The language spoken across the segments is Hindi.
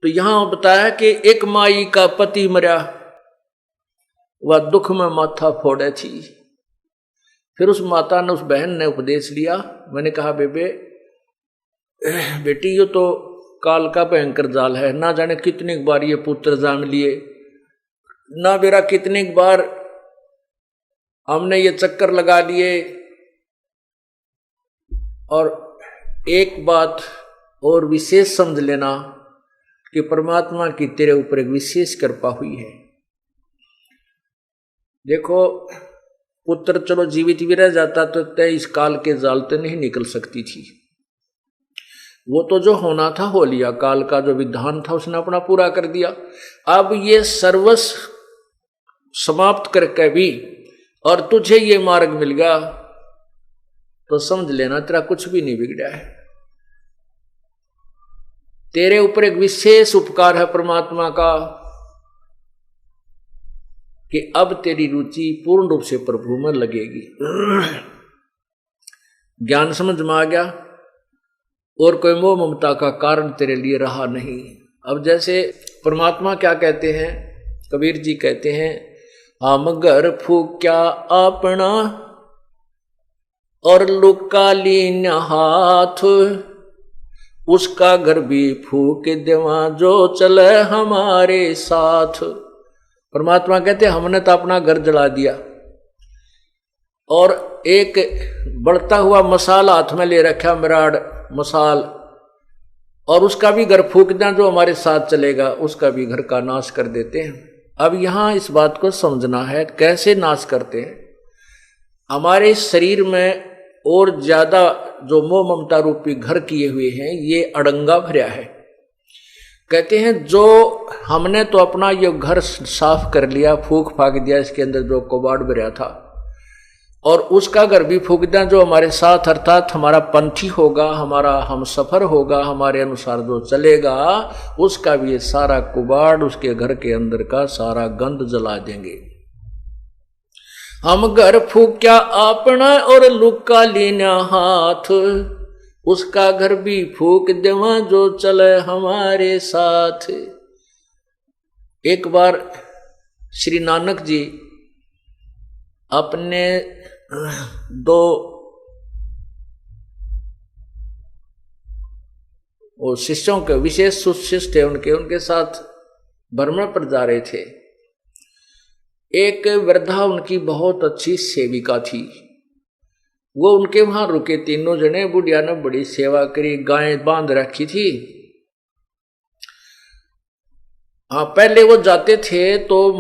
तो यहां बताया कि एक माई का पति मरा, वह दुख में माथा फोड़े थी। फिर उस माता ने, उस बहन ने उपदेश लिया। मैंने कहा बेटी ये तो काल का भयंकर जाल है, ना जाने कितनी बार ये पुत्र जान लिए, ना बेरा कितनी बार हमने ये चक्कर लगा लिए। और एक बात और विशेष समझ लेना कि परमात्मा की तेरे ऊपर एक विशेष कृपा हुई है। देखो पुत्र चलो जीवित भी रह जाता तो तय इस काल के जाल तो नहीं निकल सकती थी। वो तो जो होना था हो लिया, काल का जो विधान था उसने अपना पूरा कर दिया। अब ये सर्वस्व समाप्त करके भी और तुझे ये मार्ग मिल गया तो समझ लेना तेरा कुछ भी नहीं बिगड़ा है। तेरे ऊपर एक विशेष उपकार है परमात्मा का कि अब तेरी रुचि पूर्ण रूप से प्रभु में लगेगी। ज्ञान समझ में आ गया और कोई मोह ममता का कारण तेरे लिए रहा नहीं। अब जैसे परमात्मा क्या कहते हैं, कबीर जी कहते हैं, हम घर फूक्या अपना और लुका लीन हाथ, उसका घर भी फूक देवा जो चले हमारे साथ। परमात्मा कहते हमने तो अपना घर जला दिया और एक बढ़ता हुआ मसाल हाथ में ले रखा, मिराड मसाल, और उसका भी घर फूक दें जो हमारे साथ चलेगा, उसका भी घर का नाश कर देते हैं। अब यहां इस बात को समझना है कैसे नाश करते हैं। हमारे शरीर में और ज्यादा जो मोह ममता रूपी घर किए हुए हैं ये अड़ंगा भरा है। कहते हैं जो हमने तो अपना ये घर साफ कर लिया, फूक फाक दिया, इसके अंदर जो कबाड़ भरा था, और उसका घर भी फूक दिया जो हमारे साथ अर्थात हमारा पंथी होगा, हमारा हम सफर होगा, हमारे अनुसार जो चलेगा, उसका भी ये सारा कुबाड़, उसके घर के अंदर का सारा गंद जला देंगे। हम घर फूक्या अपना और लुका लीना हाथ, उसका घर भी फूक देवा जो चले हमारे साथ। एक बार श्री नानक जी अपने दो वो शिष्यों के, विशेष शिष्य थे उनके साथ भ्रमण पर जा रहे थे। एक वृद्धा उनकी बहुत अच्छी सेविका थी, वो उनके वहां रुके, तीनों जने। बुढ़िया ने बड़ी सेवा करी, गायें बांध रखी थी। हाँ, पहले वो जाते थे तो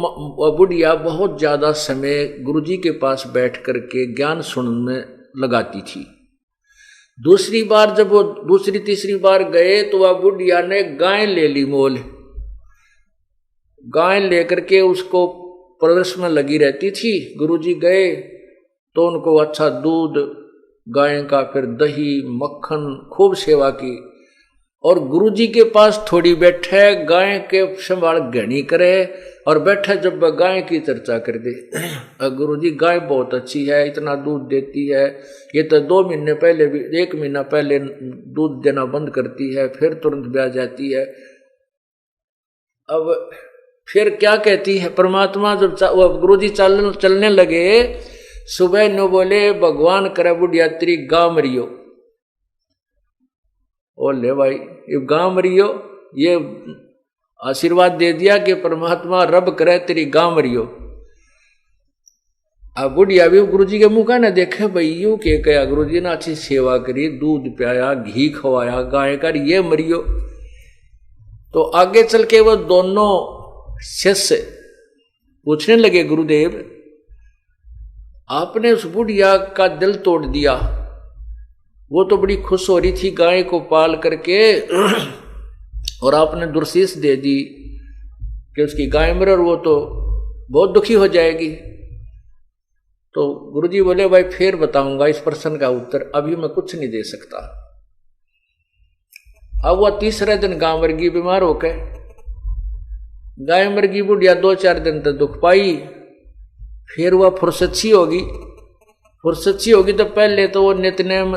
बुढ़िया बहुत ज्यादा समय गुरुजी के पास बैठ करके ज्ञान सुनने में लगाती थी। दूसरी बार जब वो दूसरी तीसरी बार गए तो वह बुढ़िया ने गाय ले ली मोल। गाय लेकर के उसको परवरिश में लगी रहती थी। गुरुजी गए तो उनको अच्छा दूध, गाय का, फिर दही मक्खन, खूब सेवा की। और गुरुजी के पास थोड़ी बैठे, गाय के संभाल घनी करे और बैठे जब गाय की चर्चा कर दे। गुरुजी गाय बहुत अच्छी है, इतना दूध देती है, ये तो 2 महीने पहले भी, 1 महीना पहले दूध देना बंद करती है, फिर तुरंत ब्याह जाती है। अब फिर क्या कहती है परमात्मा, जब गुरुजी चलने लगे, सुबह नो बोले भगवान करे बुढ़िया तेरी गांव मरियो। ओ ले भाई, ये गांव मरियो, ये आशीर्वाद दे दिया कि परमात्मा रब करे तेरी गांव मरियो। अब बुढ़िया भी गुरुजी के मुंह का ना देखे, भाई यू के कया, गुरुजी ने अच्छी सेवा करी, दूध पियाया, घी खवाया, गाय कर, ये मरियो। तो आगे चल के वो दोनों शिष्य पूछने लगे, गुरुदेव आपने उस बुढ़िया का दिल तोड़ दिया, वो तो बड़ी खुश हो रही थी गाय को पाल करके, और आपने दुर्शीष दे दी कि उसकी गाय मरे और वो तो बहुत दुखी हो जाएगी। तो गुरुजी बोले भाई फिर बताऊंगा इस प्रश्न का उत्तर, अभी मैं कुछ नहीं दे सकता। अब वह तीसरे दिन गाय मर गई, बीमार होकर गाय मर गई। बुढ़िया 2-4 दिन तक दुख पाई, फिर वह फुर्सतसी होगी। तो पहले तो वो नित्यनेम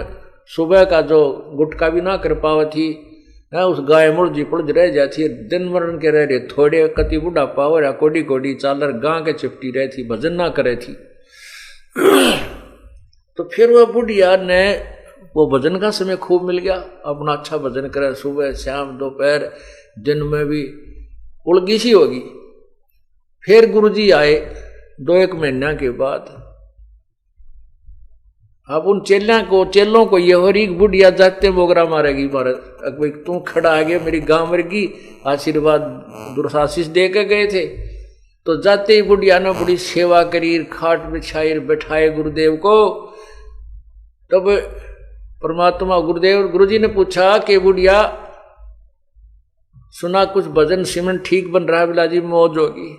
सुबह का जो गुटका भी ना कर पावा थी, है उस गाय मुर्जी पुलझ रह जाती दिन मरण के रह रहे थोड़े कति बुढ़ा पावर या कोडी कोडी चालर गां के चिपटी रही थी भजन ना करे थी। तो फिर वह बुढ़िया ने वो भजन का समय खूब मिल गया, अपना अच्छा भजन करे सुबह शाम दोपहर दिन में भी उलगी सी होगी। फिर गुरुजी आए 2-1 महीना के बाद। अब उन चेलों को ये हो रही बुढ़िया जाते बोगरा मारेगी भारत, तू खड़ा आगे मेरी गांव मरगी आशीर्वाद दुर्शाशीष दे के गए थे। तो जाते ही बुढ़िया ने बड़ी सेवा करी, खाट बिछाई बैठाए गुरुदेव को। तब परमात्मा गुरुजी ने पूछा कि बुढ़िया सुना कुछ भजन सिमरन ठीक बन रहा है, बिलाजी मौज होगी,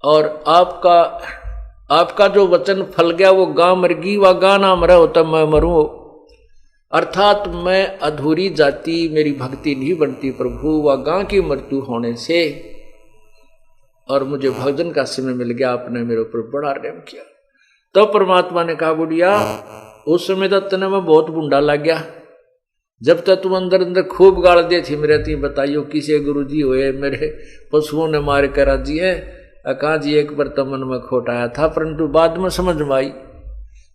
और आपका जो वचन फल गया वो गां मरगी व गां ना मरा होता मैं मरूं। अर्थात मैं अधूरी जाति मेरी भक्ति नहीं बनती प्रभु व गां की मृत्यु होने से, और मुझे भजन का समय मिल गया, आपने मेरे ऊपर बड़ा रहम किया। तो परमात्मा ने कहा बुढ़िया उस समय तक तने में बहुत बुंडा लग गया, जब तक तुम अंदर अंदर खूब गाड़ दे थी मेरे ती बताइयो किसे गुरुजी हुए मेरे पशुओं ने मार कर राजी है कहा जी एक बार तो मन में खोट आया था, परंतु बाद में समझ में आई।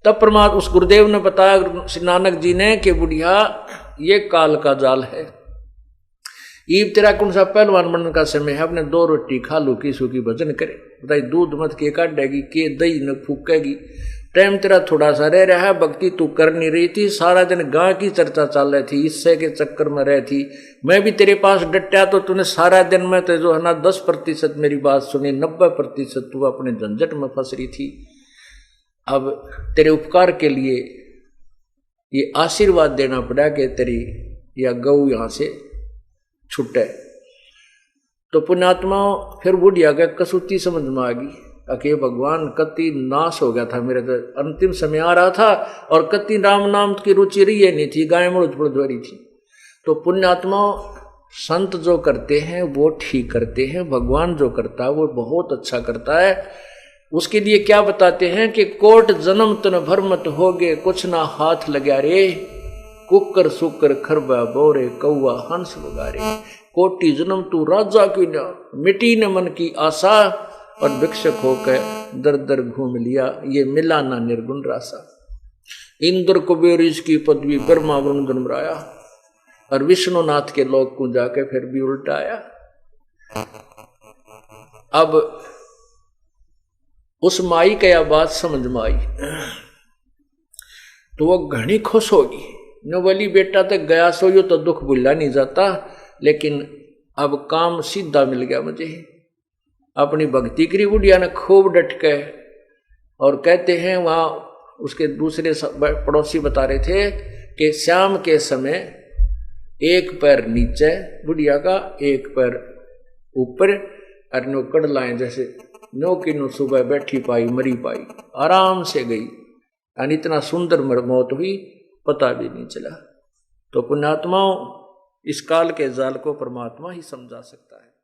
तब परमात्मा उस गुरुदेव ने बताया श्री नानक जी ने कि बुढ़िया ये काल का जाल है, ईब तेरा कौन सा पहलवान बनने का समय है, अपने 2 रोटी खा लो की सूखी भजन करे, बताई दूध मत के काटेगी के दही न फूकेगी, टाइम तेरा थोड़ा सा रह रहा है, भक्ति तू कर नहीं रही थी, सारा दिन गां की चर्चा चल रही थी, इससे के चक्कर में रह थी, मैं भी तेरे पास डटा तो तूने सारा दिन में तो जो है ना 10% मेरी बात सुनी, 90% तू अपने झंझट में फंस रही थी। अब तेरे उपकार के लिए ये आशीर्वाद देना पड़ा कि तेरी या गऊ यहां से छूटे। तो पुण्यात्मा फिर बुढ़िया का कसौटी समझ में आ गई कि भगवान कति नाश हो गया था, मेरे तो अंतिम समय आ रहा था और कति राम नाम की रुचि रही नहीं थी, गाय मुड़ रही थी। तो पुण्यात्मा संत जो करते हैं वो ठीक करते हैं, भगवान जो करता है वो बहुत अच्छा करता है। उसके लिए क्या बताते हैं कि कोट जन्म तन भर मत होगे कुछ ना हाथ लगा रे, कुकर सुकर खरबा बोरे कौआ हंस बगारे, कोटि जन्म तू राजा की न मिटी न मन की आशा, और भिक्षक होकर दर दर घूम लिया ये मिला ना निर्गुण रासा। इंद्र कुबेर इसकी पदवी ब्रह्मा वरुण जन्मराया, और विष्णुनाथ के लोक को जाके फिर भी उल्टा आया। अब उस माई का यह बात समझ में आई तो वो घनी खुश होगी, नवली बेटा तक गया सोयो तो दुख भुला नहीं जाता, लेकिन अब काम सीधा मिल गया मुझे। अपनी भक्ति की बुढ़िया ने खूब डट के, और कहते हैं वहां उसके दूसरे पड़ोसी बता रहे थे कि शाम के समय एक पैर नीचे बुढ़िया का एक पैर ऊपर, और नो कड़ लाए जैसे नो की नो सुबह बैठी पाई मरी पाई, आराम से गई, और इतना सुंदर मौत हुई पता भी नहीं चला। तो पुण्यात्माओं इस काल के जाल को परमात्मा ही समझा सकता है।